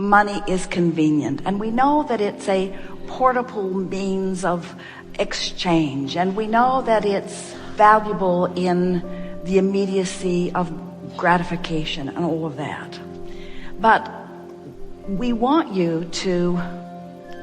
Money is convenient, and we know that it's a portable means of exchange, and we know that it's valuable in the immediacy of gratification and all of that. But we want you to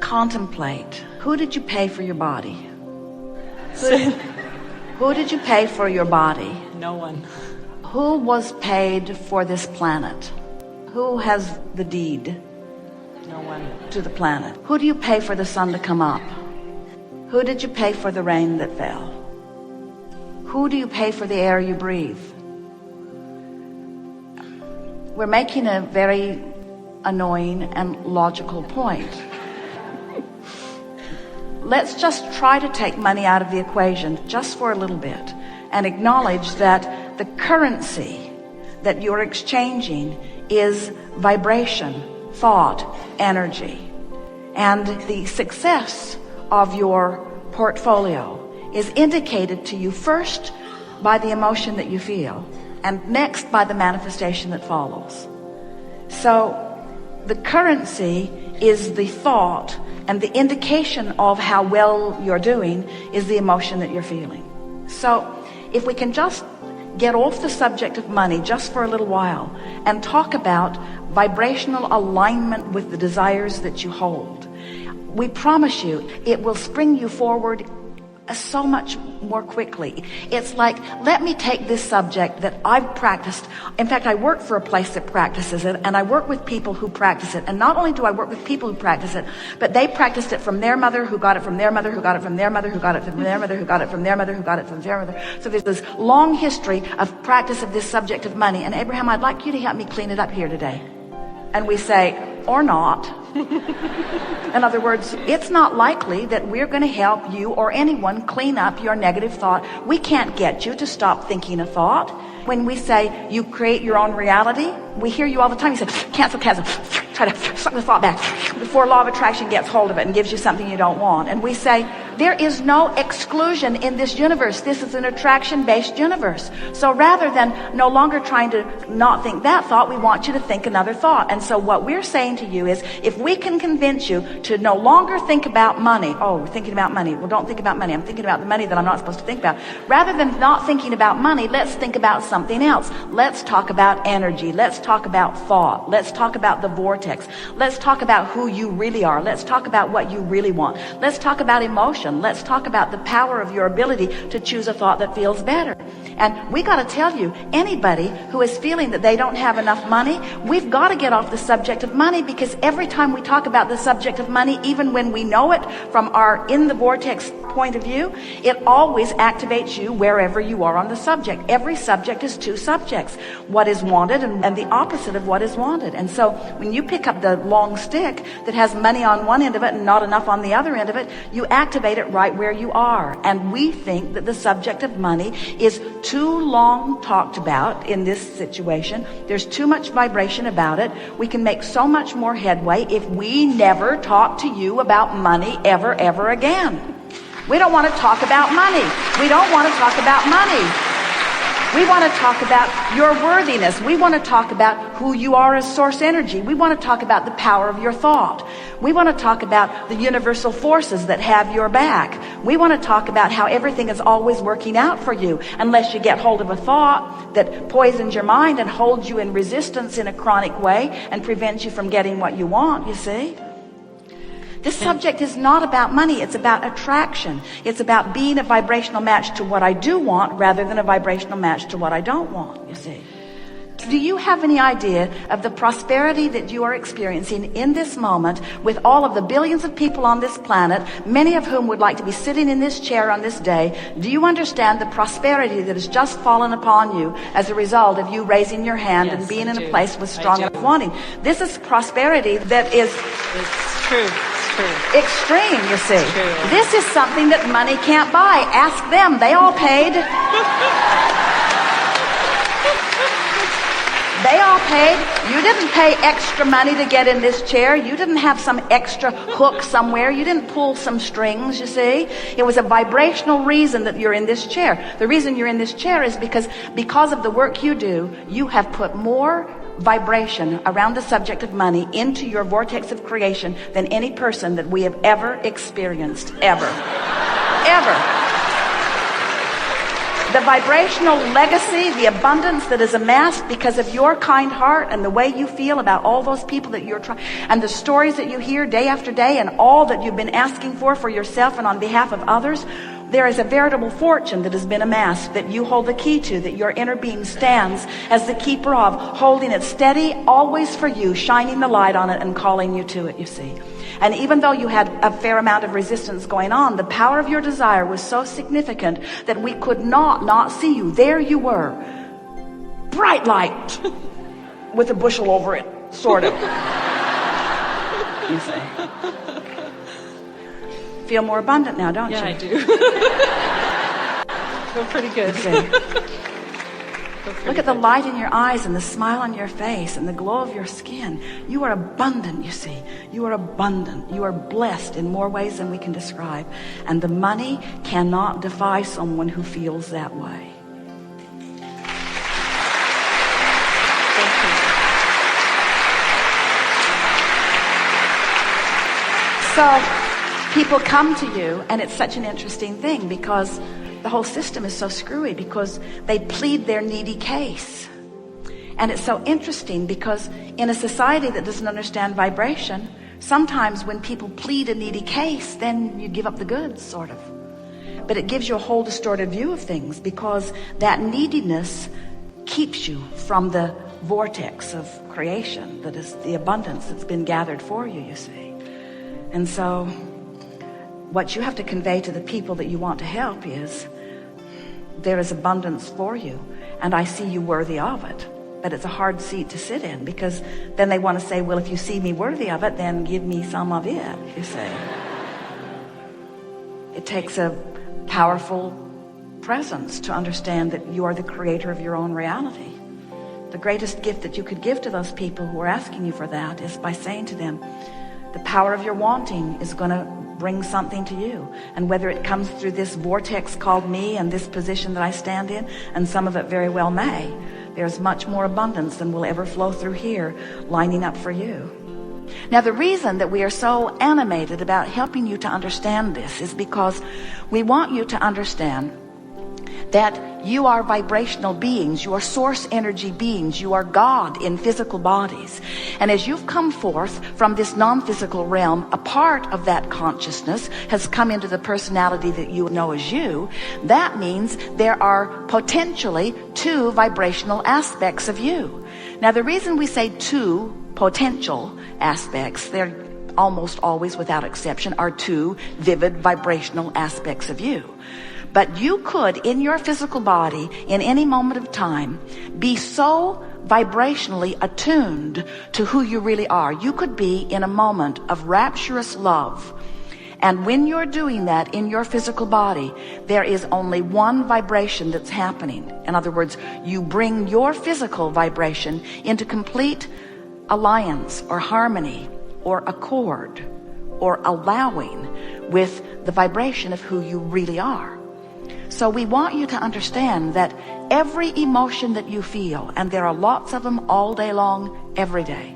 contemplate, who did you pay for your body? Who did you pay for your body? No one. Who was paid for this planet? Who has the deed? No one. To the planet. Who do you pay for the sun to come up? Who did you pay for the rain that fell? Who do you pay for the air you breathe? We're making a very annoying and logical point. Let's just try to take money out of the equation just for a little bit and acknowledge that the currency that you're exchanging is vibration, thought, energy. And the success of your portfolio is indicated to you first by the emotion that you feel, and next by the manifestation that follows. So the currency is the thought, and the indication of how well you're doing is the emotion that you're feeling. So if we can just get off the subject of money just for a little while and talk about vibrational alignment with the desires that you hold, we promise you it will spring you forward so much more quickly. It's like, let me take this subject that I've practiced. In fact, I work for a place that practices it, and I work with people who practice it. And not only do I work with people who practice it, but they practiced it from their mother, who got it from their mother, who got it from their mother, who got it from their mother, who got it from their mother, who got it from their mother. So there's this long history of practice of this subject of money. And Abraham, I'd like you to help me clean it up here today. And we say, or not. In other words, it's not likely that we're going to help you or anyone clean up your negative thought. We can't get you to stop thinking a thought. When we say you create your own reality, we hear you all the time. You say, cancel, try to suck the thought back before law of attraction gets hold of it and gives you something you don't want. And we say, there is no exclusion in this universe. This is an attraction-based universe. So rather than no longer trying to not think that thought, we want you to think another thought. And so what we're saying to you is, if we can convince you to no longer think about money. Oh, we're thinking about money. Well, don't think about money. I'm thinking about the money that I'm not supposed to think about. Rather than not thinking about money, let's think about something else. Let's talk about energy. Let's talk about thought. Let's talk about the vortex. Let's talk about who you really are. Let's talk about what you really want. Let's talk about emotion. Let's talk about the power of your ability to choose a thought that feels better. And we got to tell you, anybody who is feeling that they don't have enough money, we've got to get off the subject of money, because every time we talk about the subject of money, even when we know it from our in the vortex point of view, it always activates you wherever you are on the subject. Every subject is two subjects, what is wanted and the opposite of what is wanted. And so when you pick up the long stick that has money on one end of it and not enough on the other end of it, you activate it right where you are. And we think that the subject of money is too long talked about in this situation. There's too much vibration about it. We can make so much more headway if we never talk to you about money ever again. We don't want to talk about money. We don't want to talk about money. We want to talk about your worthiness. We want to talk about who you are as source energy. We want to talk about the power of your thought. We want to talk about the universal forces that have your back. We want to talk about how everything is always working out for you, unless you get hold of a thought that poisons your mind and holds you in resistance in a chronic way and prevents you from getting what you want, you see. This subject is not about money. It's about attraction. It's about being a vibrational match to what I do want rather than a vibrational match to what I don't want, you see. Do you have any idea of the prosperity that you are experiencing in this moment with all of the billions of people on this planet, many of whom would like to be sitting in this chair on this day? Do you understand the prosperity that has just fallen upon you as a result of you raising your hand and being in a place with strong enough wanting? This is prosperity that is... It's true. Extreme, you see. This is something that money can't buy. Ask them. They all paid. They all paid. You didn't pay extra money to get in this chair. You didn't have some extra hook somewhere. You didn't pull some strings, you see. It was a vibrational reason that you're in this chair. The reason you're in this chair is because of the work you do, you have put more vibration around the subject of money into your vortex of creation than any person that we have ever experienced, ever. The vibrational legacy, the abundance that is amassed because of your kind heart and the way you feel about all those people that you're trying, and the stories that you hear day after day, and all that you've been asking for yourself and on behalf of others. There is a veritable fortune that has been amassed that you hold the key to, that your inner being stands as the keeper of, holding it steady, always for you, shining the light on it and calling you to it, you see. And even though you had a fair amount of resistance going on, the power of your desire was so significant that we could not see you. There you were, bright light with a bushel over it, sort of. You see. Feel more abundant now, don't you? Yeah, I do. Feel pretty good. Look at the light in your eyes and the smile on your face and the glow of your skin. You are abundant, you see. You are abundant. You are blessed in more ways than we can describe. And the money cannot defy someone who feels that way. So people come to you, and it's such an interesting thing because the whole system is so screwy, because they plead their needy case. And it's so interesting because in a society that doesn't understand vibration, sometimes when people plead a needy case, then you give up the goods, sort of. But it gives you a whole distorted view of things, because that neediness keeps you from the vortex of creation that is the abundance that's been gathered for you, you see. And so what you have to convey to the people that you want to help is, there is abundance for you, and I see you worthy of it. But it's a hard seat to sit in, because then they want to say, well, if you see me worthy of it, then give me some of it, you say. It takes a powerful presence to understand that you are the creator of your own reality. The greatest gift that you could give to those people who are asking you for that is by saying to them, the power of your wanting is going to bring something to you. And whether it comes through this vortex called me and this position that I stand in, and some of it very well may, there's much more abundance than will ever flow through here lining up for you. Now, the reason that we are so animated about helping you to understand this is because we want you to understand that you are vibrational beings, you are source energy beings, you are God in physical bodies. And as you've come forth from this non-physical realm, a part of that consciousness has come into the personality that you know as you. That means there are potentially two vibrational aspects of you. Now, the reason we say two potential aspects, they're almost always without exception, are two vivid vibrational aspects of you. But you could, in your physical body, in any moment of time, be so vibrationally attuned to who you really are. You could be in a moment of rapturous love. And when you're doing that in your physical body, there is only one vibration that's happening. In other words, you bring your physical vibration into complete alliance or harmony or accord or allowing with the vibration of who you really are. So we want you to understand that every emotion that you feel, and there are lots of them all day long, every day,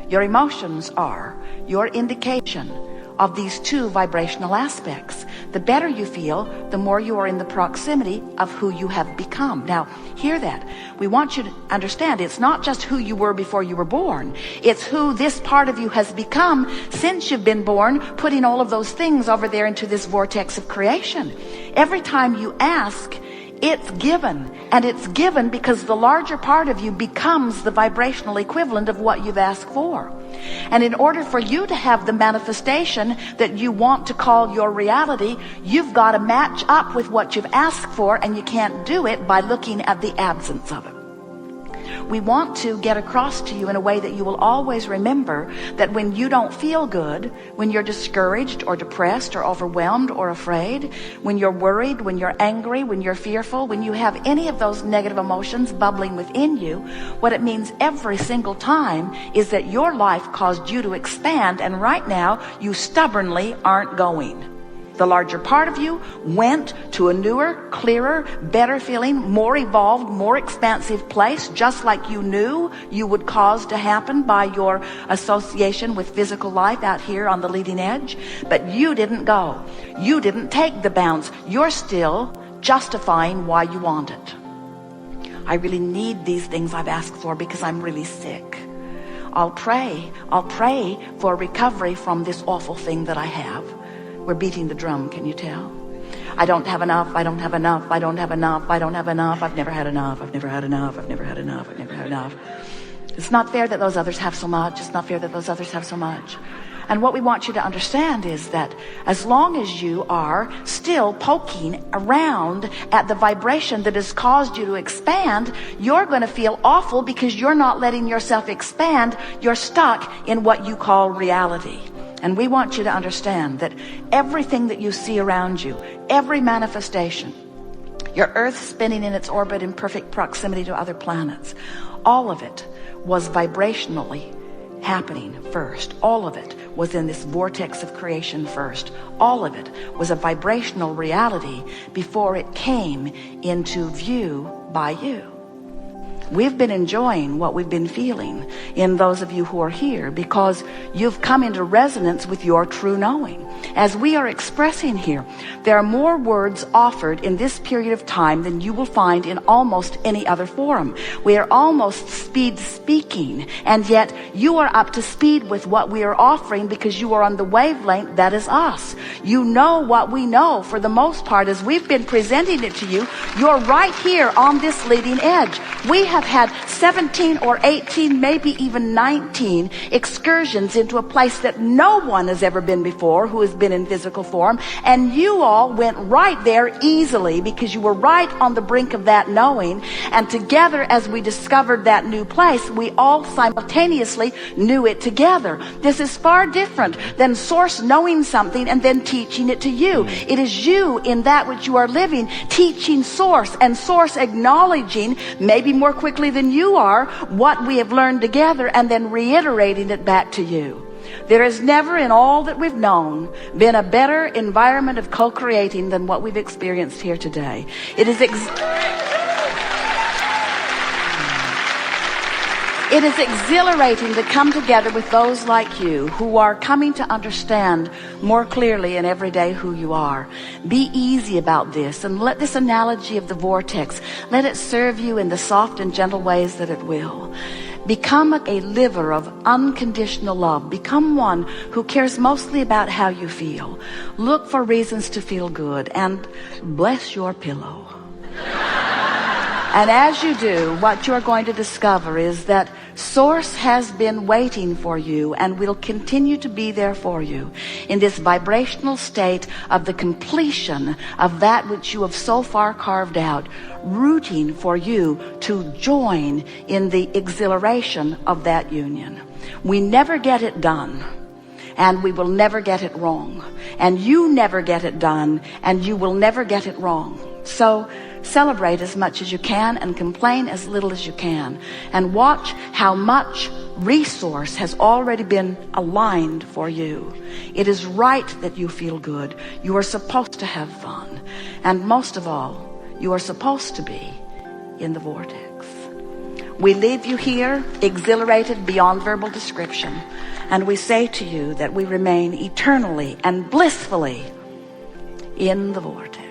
your emotions are your indication of these two vibrational aspects. The better you feel, the more you are in the proximity of who you have become. Now, hear that. We want you to understand it's not just who you were before you were born. It's who this part of you has become since you've been born, putting all of those things over there into this vortex of creation. Every time you ask, it's given. And it's given because the larger part of you becomes the vibrational equivalent of what you've asked for. And in order for you to have the manifestation that you want to call your reality, you've got to match up with what you've asked for, and you can't do it by looking at the absence of it. We want to get across to you in a way that you will always remember that when you don't feel good, when you're discouraged or depressed or overwhelmed or afraid, when you're worried, when you're angry, when you're fearful, when you have any of those negative emotions bubbling within you, what it means every single time is that your life caused you to expand, and right now you stubbornly aren't going. The larger part of you went to a newer, clearer, better feeling, more evolved, more expansive place, just like you knew you would cause to happen by your association with physical life out here on the leading edge. But you didn't go. You didn't take the bounce. You're still justifying why you want it. I really need these things I've asked for because I'm really sick. I'll pray for recovery from this awful thing that I have. We're beating the drum, can you tell? I don't have enough, I don't have enough, I don't have enough, I don't have enough, I've never had enough, I've never had enough, I've never had enough, I've never had enough. It's not fair that those others have so much. It's not fair that those others have so much. And what we want you to understand is that as long as you are still poking around at the vibration that has caused you to expand, you're going to feel awful because you're not letting yourself expand. You're stuck in what you call reality. And we want you to understand that everything that you see around you, every manifestation, your Earth spinning in its orbit in perfect proximity to other planets, all of it was vibrationally happening first. All of it was in this vortex of creation first. All of it was a vibrational reality before it came into view by you. We've been enjoying what we've been feeling in those of you who are here because you've come into resonance with your true knowing. As we are expressing here, there are more words offered in this period of time than you will find in almost any other forum. We are almost speed speaking, and yet you are up to speed with what we are offering because you are on the wavelength that is us. You know what we know for the most part as we've been presenting it to you. You're right here on this leading edge. We have had 17 or 18, maybe even 19 excursions into a place that no one has ever been before who has been in physical form, and you all went right there easily because you were right on the brink of that knowing. And together, as we discovered that new place, we all simultaneously knew it together. This is far different than Source knowing something and then teaching it to you. It is you in that which you are living teaching Source, and Source acknowledging, maybe more quickly than you are, what we have learned together and then reiterating it back to you. There has never in all that we've known been a better environment of co-creating than what we've experienced here today. It is exhilarating to come together with those like you who are coming to understand more clearly in every day who you are. Be easy about this and let this analogy of the vortex, let it serve you in the soft and gentle ways that it will. Become a liver of unconditional love. Become one who cares mostly about how you feel. Look for reasons to feel good and bless your pillow. And as you do, what you're going to discover is that Source has been waiting for you and will continue to be there for you in this vibrational state of the completion of that which you have so far carved out, rooting for you to join in the exhilaration of that union. We never get it done, and we will never get it wrong. And you never get it done, and you will never get it wrong. So celebrate as much as you can and complain as little as you can, and watch how much resource has already been aligned for you. It is right that you feel good. You are supposed to have fun, and most of all, you are supposed to be in the vortex. We leave you here exhilarated beyond verbal description, and we say to you that we remain eternally and blissfully in the vortex.